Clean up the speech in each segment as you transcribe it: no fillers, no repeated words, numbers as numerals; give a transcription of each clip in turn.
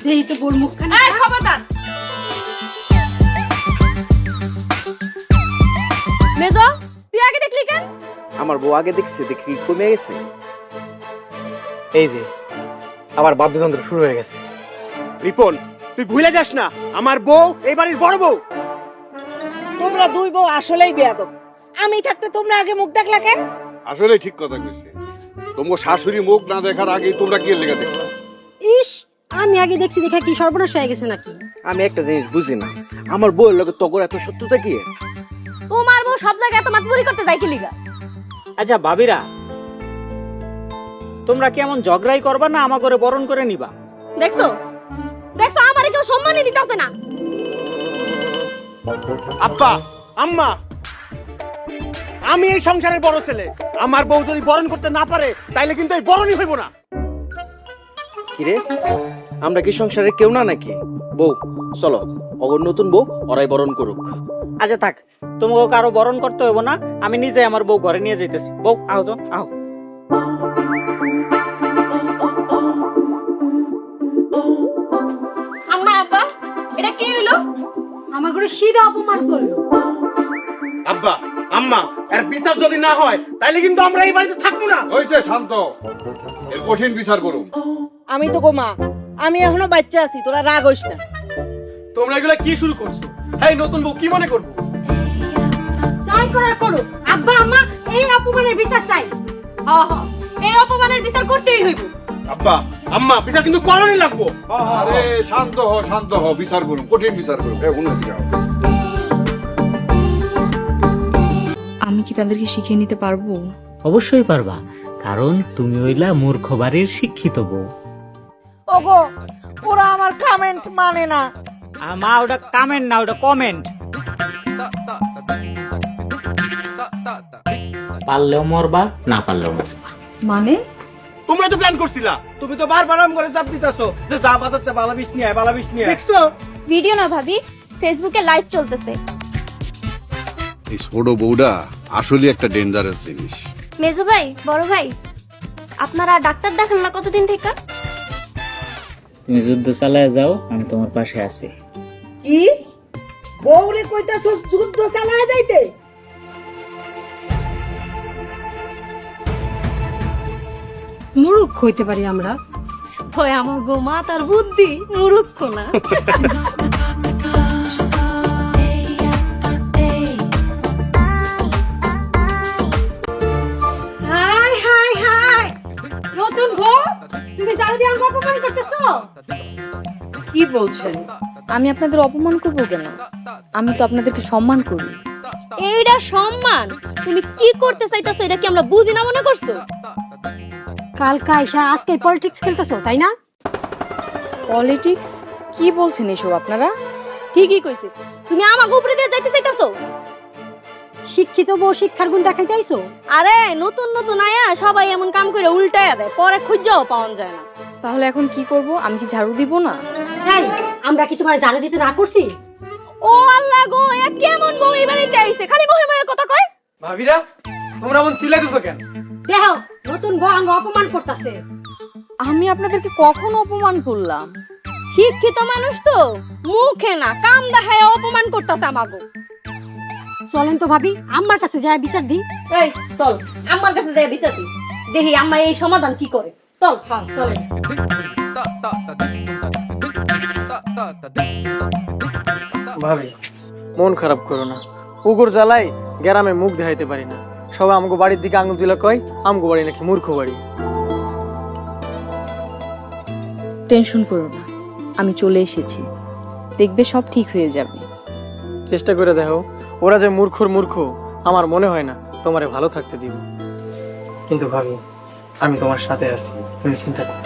দেই তো বোর মুখখানা। এই খবরদার মেজো, তুই আগে দেখলি কেন? আমার বউ আগে দেখছে, দেখি কমে গেছে। এই যে আবার বাদ্যযন্ত্র শুরু হয়ে গেছে। রিপন, তুই ভুলে যাস না আমার বউ এই বাড়ির বড় বউ। তোমরা দুই বউ আসলেই বেয়াদব। আমি থাকতে তোমরা আগে মুখ দেখলা কেন? আসলে ঠিক কথা কইছে। তোমার শাশুড়ি মুখ না দেখার আগে তোমরা কি লেগে দেখো? ইস, আমি আগে দেখছি দেখা কি সর্বনাশ হয়ে গেছে নাকি? আমি একটা জিনিস বুঝি না, আমার বউয়ের লগে তগর এত সত্যতা কি? তোমার বউ সব জায়গায় এত মাতবুরি করতে যায় কি লিগা? আচ্ছা ভাবিরা, তোমরা কেমন ঝগড়াই করবা না আমা করে বরণ করে নিবা? দেখছো দেখছো আমারে কেউ সম্মানই দিতাছে না। আব্বা, আম্মা, আমি এই সংসারের বড় ছেলে। আমার বউ যদি বরণ করতে না পারে তাইলে কিন্তু এই বরণই হইব না। কিরে, আমরা কি সংসারের কেউ না নাকি? বউ চলো, অগর নতুন বউ ওরাই বরণ করুক। আচ্ছা থাক, তোমাকে কারো বরণ করতে হইব না, আমি নিজে আমার বউ ঘরে নিয়ে যাইতেছি। বউ আও তো, আও। আম্মা আব্বা, এটা কি হইলো? আমার ঘরে সিধা অপমান করলো। আব্বা, আম্মা, এর বিচার যদি না হয় তাইলে কিন্তু আমরা এই বাড়িতে থাকবো না। হইছে, শান্ত। এর কঠিন বিচার করুন। আমি তো গো মা, আমি এখনো বাচ্চা আছি, তোরা রাগ হইস না। তোমরা এগুলা কি শুরু করছো? এই নতুন বউ কি মনে করবো? তাই করার করো। আব্বা আম্মা, এই অপমানের বিচার চাই। হ্যাঁ, এই অপমানের বিচার করতেই হইব। আব্বা, আম্মা, বিচার কিন্তু করণই লাগবো। আরে শান্ত হ, শান্ত হ, বিচার করুন, কঠিন বিচার করুন। এখন যাও। আমি কি তাদেরকে শিখিয়ে নিতে পারবো? অবশ্যই পারবা, কারণ তুমি হইলা মূর্খ বাড়ির শিক্ষিত বউ। ওগো, ওরা আমার কমেন্ট মানে না। মা, ওটা কমেন্ট না, ওটা কমেন্ট। পারলেও মরবা, না পারলেও মরবা। মানে তোমরা তো প্ল্যান করছিলা। তুমি তো বারবার আম করে চাপ দিতাছো যে যা বাজাতে বালাবিশ নিয়ে আয়, বালাবিশ নিয়ে আয়। দেখছো? ভিডিও না ভাবি, ফেসবুকে লাইভ চলতেছে। এই ছোট বউটা আসলে একটা ডেঞ্জারাস জিনিস। মেজো ভাই, বড় ভাই, আপনারা ডাক্তার দেখান না কতদিন থেকে? তুমি যুদ্ধ চালায় যাও, আমি তোমার পাশে আছি। কি বউরে কইতাছস যুদ্ধ চালায় যাইতে? মূর্খ হইতে পারি আমরা। হয় আমার গো মা তার বুদ্ধি মূর্খ না। হাই হাই হাই, নতুন বউ, তুমি জানো দিয়ে আমাকে অপমান করতেছো? কি বলছেন? আমি আপনাদের অপমান করবো কেন? আমি তো আপনাদেরকে সম্মান করি। এইটা সম্মান? তুমি কি করতে চাইতাছো এটা কি আমরা বুঝি না মনে করছো? কাল কাইসা আজকে পলিটিক্স খেলতেছো, তাই না? পলিটিক্স? কি বলছেন এসব আপনারা? ঠিকই কইছে, তুমি আমাকে উপরে দিয়ে যাইতে চাইতাছো। শিক্ষিত বউ শিক্ষার গুণ দেখাইতে আইছো? আরে নতুন নতুন আয়া সবাই এমন কাম করে উল্টায়া দেয়, পরে খুঁজাও পাওয়া যায় না। তাহলে এখন কি করব? আমি কি ঝাড়ু দিব না? এই, আমরা কি তোমার ঝাড়ু দিতে না করছি? ও আল্লাহ গো, এ কেমন বউ এবারে চাইছে, খালি বহে বহে কথা কয়। ভাবিরা, তোমরা মন চিল্লাইতেছো কেন? দেখো, নতুন বউ আমাকে অপমান করতেছে। আমি আপনাদেরকে কখন অপমান করলাম? শিক্ষিত মানুষ তো মুখে না কাম দেখায় অপমান করতেছে আমাগো। চলেন তো ভাবি, আম্মার কাছে যায় বিচার দি। এই চল আমার কাছে যাই বিচার দি, দেখি আম্মা এই সমাধান কি করে। চল। হ্যাঁ চলেন। ভাবি, মন খারাপ করো না। পুকুর জ্বালাই গ্রামে মুখ দেখাইতে পারি না। সবাই আমগো বাড়ির দিকে আঙুল দিলে কয় আমগো বাড়ি নাকি মূর্খ বাড়ি। টেনশন করো না, আমি চলে এসেছি, দেখবে সব ঠিক হয়ে যাবে। চেষ্টা করে দেখো, ওরা যে মূর্খর মূর্খ আমার মনে হয় না তোমারে ভালো থাকতে দিব। কিন্তু ভাবি, আমি তোমার সাথে আছি, তুমি চিন্তা করো।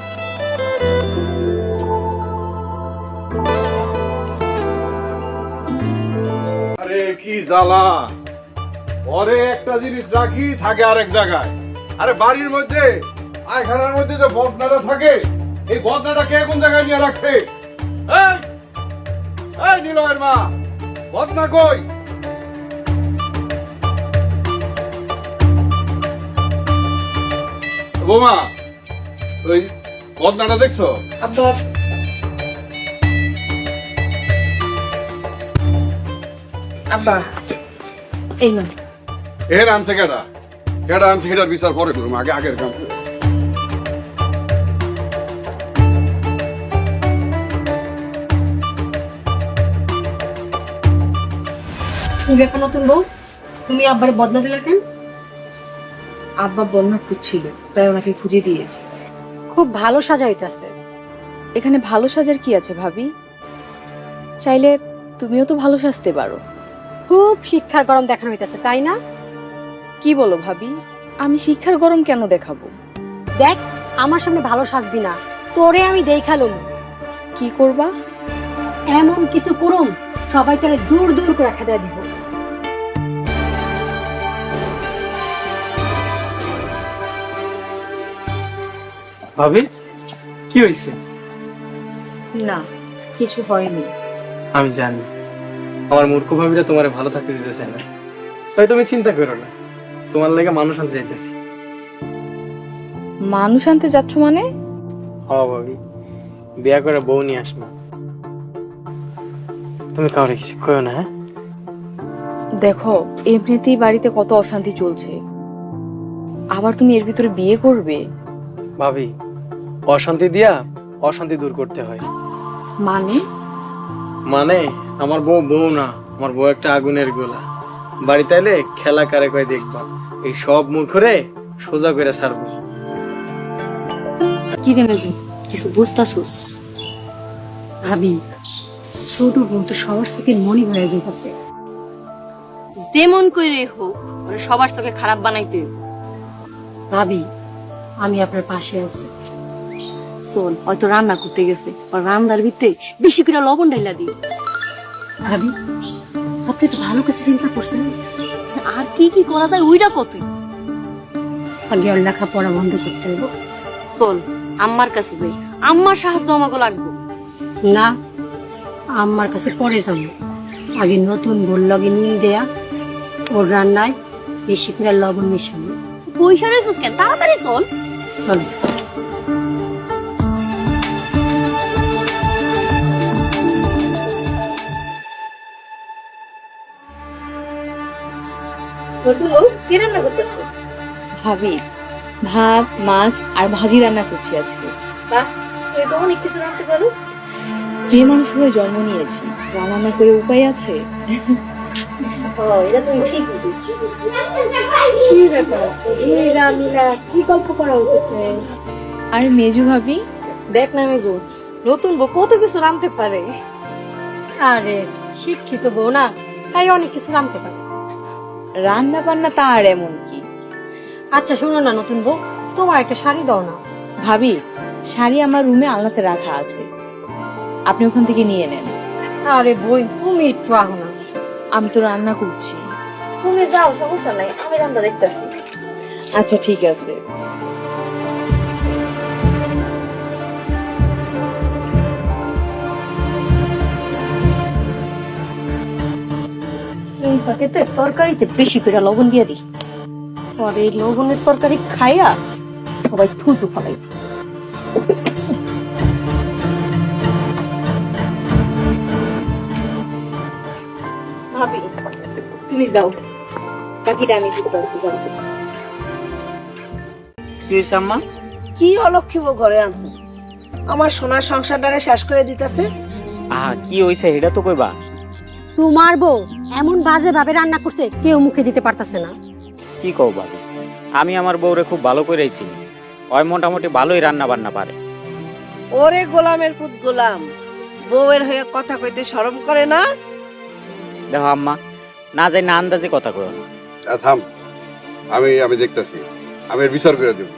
আরে কি জ্বালা! ঘরে একটা জিনিস রাখি থাকে আরেক জায়গায়। আরে বাড়ির মধ্যে আয়খানার মধ্যে যে বদনাটা থাকে, এই বদনাটা কে কোন জায়গায় নিয়ে রাখছে? এই এই নিলয়ের মা, বদনা কই? বৌমা, ওই বদনাটা দেখছো? আব্বা এই না এর আনছে কেডা আনছে সেটার বিচার পরে করুম, আগে আগের কাম করুম। কি ব্যাপার নতুন বউ, তুমি আব্বার বদলা দিলে কেন? আব্বা বন্যা খুঁজছিল, তাই ওনাকে খুঁজে দিয়েছি। খুব ভালো সাজা হইতাছে। এখানে ভালো সাজার কি আছে ভাবি? চাইলে তুমিও তো ভালো সাজতে পারো। খুব শিক্ষার গরম দেখানো হইতাছে, তাই না? কি বলো ভাবি? আমি শিক্ষার গরম কেন দেখাবো? দেখ, আমার সামনে ভালো সাজবি না, তোরে আমি দেখালুম। কি করবা? এমন কিছু করুম সবাই তোরে দূর দূর করে খেদা দিব। ভাবি কি হয়েছে? না, কিছু হয়নি। আমি জানি আমার মূর্খ ভাবিরা তোমারে ভালো থাকতে দিতেছে না, তাই তুমি চিন্তা করো না, তোমার লাগে মানুষ আনতে যাইতেছি। মানুষ আনতে যাচ্ছ মানে? হ ভাবি, বিয়া করে বউ নিয়ে আসবো। তুমি কাউরে কিছু কইও না, হ্যাঁ? দেখো, এমনিতেই বাড়িতে কত অশান্তি চলছে, আবার তুমি এর ভিতরে বিয়ে করবে? ভাবি, অশান্তি দিয়া অশান্তি দূর করতে হয়। মানে? মানে আমার বউ বউ না, আমার বউ একটা আগুনের গোলা। বাড়িতে এলে খেলা কারে কয় দেখবা, এই সব মূর্খরে সোজা করে ছাড়বো। কি রে মেজু, কিছু বুঝতাছুস? ভাবি, ছোট বোন তো সবার চোখের মনি হয়ে যেতেছে। যেমন করে হোক ওরে সবার চোখে খারাপ বানাইতে হইব। ভাবি, আমি আপনার পাশে আছি। শোন, হয়তো রান্না করতে গেছে, আর রান্নার ভিতরে বেশি করে লবণ ঢাইলা দিই। ভাবি, আপনি তো ভালো কিছু চিন্তা করছেন। আর কি কি করা যায় ওইটা কতই। আগে ওর লেখাপড়া বন্ধ করতে হবে। চল আম্মার কাছে যাই, আম্মার সাহায্য আমাকে লাগবে। না, আমার কাছে পরে যাবো। আগে নতুন বোল লগে নিয়ে দেয়া, ওর রান্নায় বেশি করে লবণ মিশাবো। পয়সা রয়েছিস কেন? তাড়াতাড়ি চল। চলো। কি রান্না করতেছে? ভাবি, ভাত, মাছ আর ভাজি রান্না করছি আজকে। বাহ, তুই তো অনেক কিছু রান্না পারো। মেয়ে মানুষ হয়ে জন্ম নিয়েছি, রান্না করে উপায় আছে? এটা তুমি ঠিক বলিস। কি ব্যাপার, এই রান্না কি গল্প করা হইতেছে? আর মেজু ভাবি? দেখ না মেজো, নতুন বউ কত কিছু রাঁধতে পারে। আরে শিক্ষিত বউ না, তাই অনেক কিছু রাঁধতে পারে। রান্না বান্না তা আর এমন কি। আচ্ছা শোনো না নতুন বউ, তোমার একটা শাড়ি দাও না। ভাবি, শাড়ি আমার রুমে আলনাতে রাখা আছে, আপনি ওখান থেকে নিয়ে নেন। আরে বই, তুমি একটু আহো না। আমি তো রান্না করছি। তুমি যাও, সমস্যা নাই, আমি রান্না দেখতে আসি। আচ্ছা ঠিক আছে। এই পাকেতে তরকারিতে বেশি করে লবণ দিয়ে দিই, আর এই লবণের তরকারি খাইয়া সবাই থুতু ফেলাই। ভাবি, তুমি যাও, বাকিটা আমি দিতে পারছি। কি হয়েছে আম্মা? কি অলক্ষিব ঘরে আনছিস? আমার সোনার সংসারটাকে শেষ করে দিতেছে। কি হয়েছে এটা তো কইবা। তোমার বউ এমন বাজে ভাবে রান্না করছে, কেউ মুখে দিতে পারতাছে না। কি কও ভাবি, আমি আমার বউরে খুব ভালো করেই চিনি, ওই মোটামুটি ভালোই রান্না বান্না পারে। ওরে গোলামের পুত গোলাম, বউয়ের হয়ে কথা কইতে শরম করে না? দেখো আম্মা, না যাই না আন্দাজে কথা কইও না। থাম, আমি দেখতেছি, আমি এর বিচার করে দেব,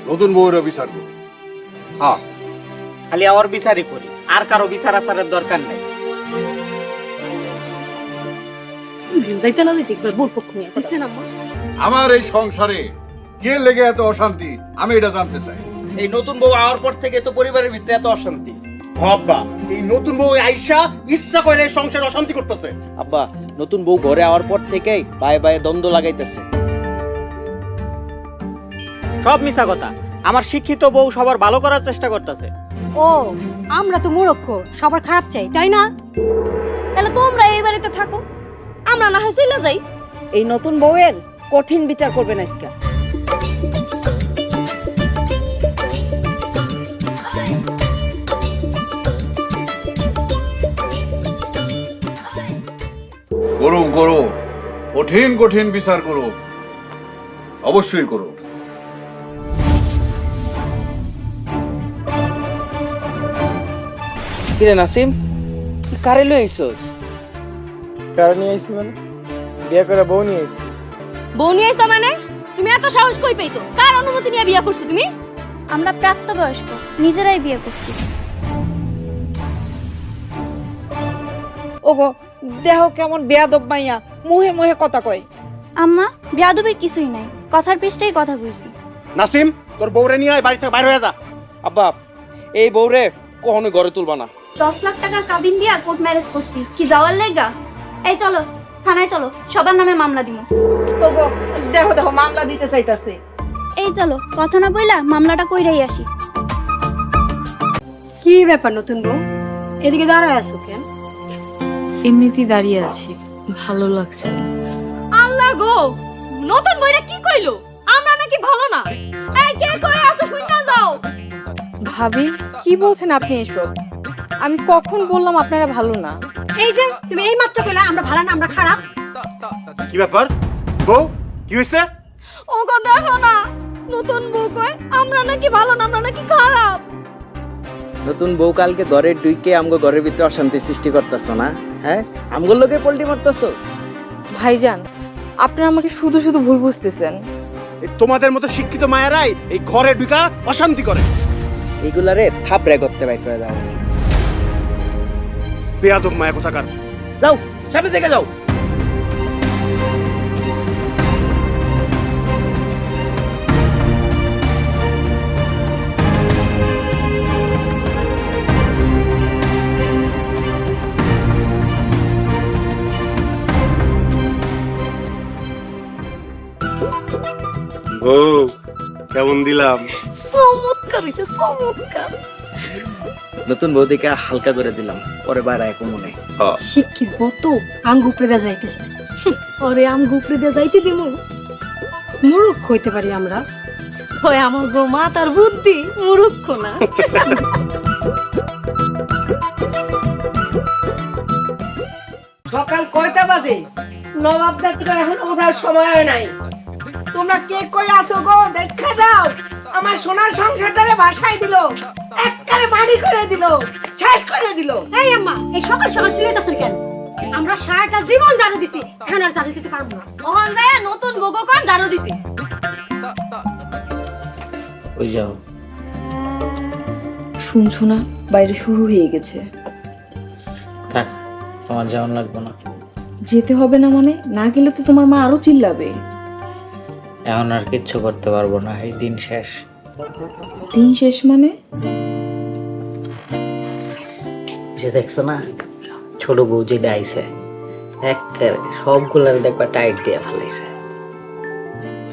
নতুন বউয়েরও বিচার করব। হ্যাঁ, খালি আমার বিচারই করি, আর কারো বিচার আচারের দরকার নেই। যাইতে না যাইতে একবার বোর পক্ষ নিয়ে দেখছেন আম্মা। আমার এই সংসারে কে লেগে এত অশান্তি, আমি এটা জানতে চাই। এই নতুন বউ আওয়ার পর থেকে তো পরিবারের ভিতরে এত অশান্তি। আব্বা, এই নতুন বউ আইসা ইচ্ছা করে এই সংসারে অশান্তি করতেছে। আব্বা, নতুন বউ ঘরে আওয়ার পর থেকেই বায়ে বায়ে দ্বন্দ্ব লাগাইতেছে। সব মিছা কথা, আমার শিক্ষিত বউ সবার ভালো করার চেষ্টা করতেছে। ও, আমরা তো মূর্খ, সবার খারাপ চাই, তাই না? তাহলে তোমরা এই বাড়িতে থাকো, আমরা না হয় চলে যাই। এই নতুন বউয়ের কঠিন বিচার করবেন আজকে। করো করো, কঠিন কঠিন বিচার করো, অবশ্যই করো। কিরে নাসিম, তুই কারে লই আইছস? কারণ নিয়ে আইসি মানে বিয়ে করে বউ নিয়ে আইসি। বউ নিয়ে আইছো মানে? তুমি এত সাহস কই পাইছো? কার অনুমতি নিয়ে বিয়ে করছো তুমি? আমরা প্রাপ্তবয়স্ক, নিজেরাই বিয়ে করছি। ওগো দেহ কেমন বেয়াদব মাইয়া, মুহে মুহে কথা কয়। আম্মা, বেয়াদবির কিছুই নাই, কথার পৃষ্ঠেই কথা কইছি। নাসিম, তোর বউরে নিয়ে আয়, বাড়ি থেকে বাইরে হয়ে যা। আব্বা, এই বউরে কখনো ঘরে তুলবা না। 10 লাখ টাকা কাবিন দিয়া কোর্ট ম্যারেজ করছি, কি যাওয়ার লাগা? এই চলো থানায় চলো, সবার নামে মামলা দিব। ওগো দেহ দেহ মামলা দিতে চাইতাছে। এই চলো, কথা না বইলা মামলাটা কইরাই আসি। কি ব্যাপার নতুন বউ, এদিকে দাঁড়ায় আছো কেন? এমনিতেই দাঁড়িয়ে আছি, ভালো লাগছে না। আল্লাহ গো, নতুন বইরা কি কইলো? আমরা নাকি ভালো না? এই কে কই আছো শুননা যাও। ভাবি, কি বলছেন আপনি এসব? আমি কখন বললাম আপনারা ভালো না? এই যে তুমি এই মাত্র কইলা আমরা ভালো না, আমরা খারাপ। কি ব্যাপার বউ, কি হয়েছে? ওগো দেখো না, নতুন বউ কয় আমরা নাকি ভালো না, আমরা নাকি খারাপ। নতুন বউ কালকে ঘরে ঢুকে আমগো ঘরের ভিতরে অশান্তি সৃষ্টি করতেছ না? হ্যাঁ, আমগোর লোকে পল্টি মারতেছ। ভাইজান, আপনারা আমাকে শুধু শুধু ভুল বুঝতেছেন। এই তোমাদের মতো শিক্ষিত মায়েরাই এই ঘরে ঢুকা অশান্তি করে। এগুলারে থাপড়ে করতে বাইর করে দেওয়া উচিত। বেয়াদব মায়া কোথাকার। যাও, সামনে থেকে যাও। বউ কেমন দিলাম? চমৎকার হইছে, চমৎকার। নতুন বউ দিকে হালকা করে দিলাম, পরে বাইরে এখন মনে। শিক্ষিত বউ তো আঙ্গ উপরে দেয়া যাইতেছে। ওরে আঙ্গ উপরে দেয়া যাইতে দিমু? মূর্খ হইতে পারি আমরা। ওই আমার গো মাতার বুদ্ধি, মূর্খ না। সকাল কয়টা বাজে? নবাব জাতির এখন ওঠার সময় হয় নাই। তোমরা কে কই আসো গো, দেখা দাও। আমার সোনার সংসারটারে ভাসাই দিল, একবারে বাড়ি করে দিল, শেষ করে দিল। এই আম্মা, এই সকাল সকাল চিল্লাইতাছেন কেন? আমরা সারাটা জীবন জানো দিছি, এখন আর জানো দিতে পারবো না। ওখান যায় নতুন গোগো কোন জানো দিতে। ওই যাও। শুনছো না, বাইরে শুরু হয়ে গেছে। থাক, তোমার যাওয়ান লাগবে না। যেতে হবে না মানে? না গেলে তো তোমার মা আরো চিল্লাবে। এখন আর কিচ্ছু করতে পারবো না, এই দিন শেষ। দিন শেষ মানে? যে দেখছো না, ছোট বউ যেটা আইছে একেবারে সবগুলার দেখবা টাইট দিয়ে ফেলাইছে।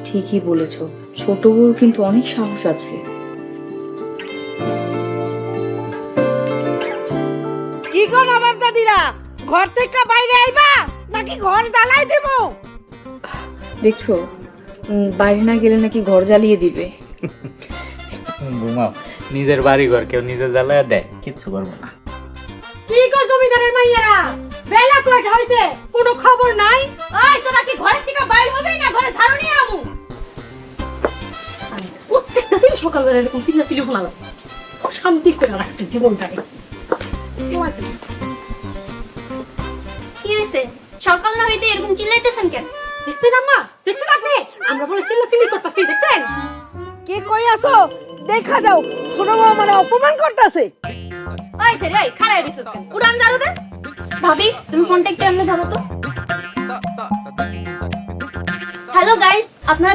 ঠিকই বলেছো, ছোট বউর কিন্তু অনেক সাহস আছে। কি গো নবাব জাতিরা, ঘর থেকে বাইরে আইবা নাকি ঘর জ্বালাই দেব? দেখছো, বাইরে না গেলে নাকি ঘর জ্বালিয়ে দিবে। ঘুমাও, নিজের বাড়ি ঘর কেউ নিজে জ্বালায় দেয়, কিচ্ছু করবো না। কি গো জমিদারের মাইয়ারা, বেলা কয়টা হইছে, কোনো খবর নাই? ওই তোরা কি ঘর থেকে বাইরে হবে না ঘরে ঝাড়ু নিয়ে আমু? প্রত্যেকটা দিন সকালবেলা এরকম চিল্লা চিল্লি শোনা যায়। শান্তি করে রাখছে জীবনটাকে। কি হইছে? সকাল না হইতে এরকম চিল্লাইতেছেন কেন? দেখছেন আম্মা, দেখছেন আপনি? আমরা বলে চিল্লা চিল্লি করতেছি, দেখছেন? কে কই আসো, দেখা যাও। ছোট বউ মানে অপমান করতেছে। ওই সে রে, খারাই দিছস কেন? উড়ান ঝাড়ু দে। ভাবি, তুমি ফোনটা একটু এমনি ধরো তো। হ্যালো গাইস, আপনারা